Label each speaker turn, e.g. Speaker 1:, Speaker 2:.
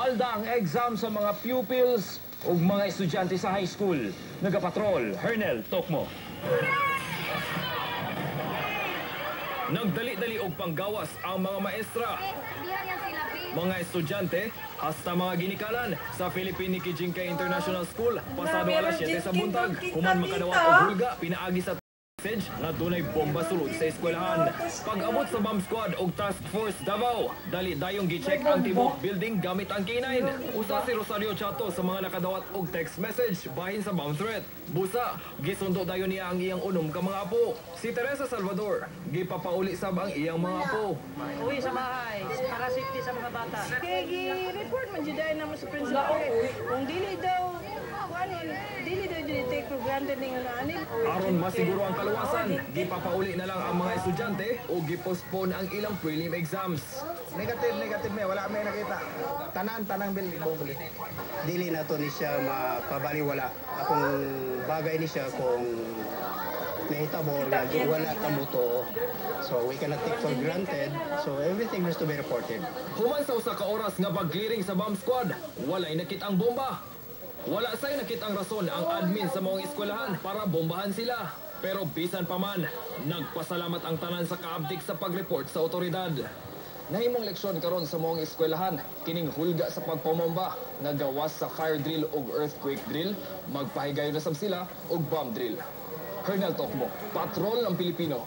Speaker 1: Palda ang exam sa mga pupils ug mga estudyante sa high school. Nagapatrol, Hernel Tokmo. Nagdali-dali og panggawas ang mga maestra, mga estudyante, hasta mga ginikalan sa Philippine Nikijingka International School pasado alas 7 sa buntag. Human makadawat og hulga, pinaagi sa message na dunay bomba sulod sa eskwelahan. Pag-abot sa bomb squad og task force Davao, dali dayong gi-check ang tibok building gamit ang K9. Usa si Rosario Chato sa mga nakadawat og text message bahin sa bomb threat. Busa, gisundo dayon niya ang iyang unom ka mga apo. Si Teresa Salvador, gipapauli sab ang iyang mga apo.
Speaker 2: Uwi sa bahay, para safety sa mga bata. Kaya report man jud na mo sa principal. Kung dili daw take for granted ning ani.
Speaker 1: Aron masiguro ang kaluwasan, gipapauli na lang ang mga estudyante o gipostpone ang ilang prelim exams.
Speaker 3: Negative may wala may nakita. Tanang bil bili.
Speaker 4: Dili na to ni siya mapabaliwala. Akong bagay ni siya kung nahitabo na wala kamuto. So we cannot take for granted. So everything has to be reported.
Speaker 1: Human sa usa ka oras nga pag-clearing sa bomb squad, walay nakitang bomba. Wala say nakitang rason ang admin sa mga eskwelahan para bombahan sila. Pero bisan pa man, nagpasalamat ang tanan sa kaabdik sa pag-report sa otoridad. Nahimong leksyon karon sa mga eskwelahan, kining hulga sa pagpamomba, nagawas sa fire drill o earthquake drill, magpahigayon na sab sila og bomb drill. Hernel Tokmo, Patrol ng Pilipino.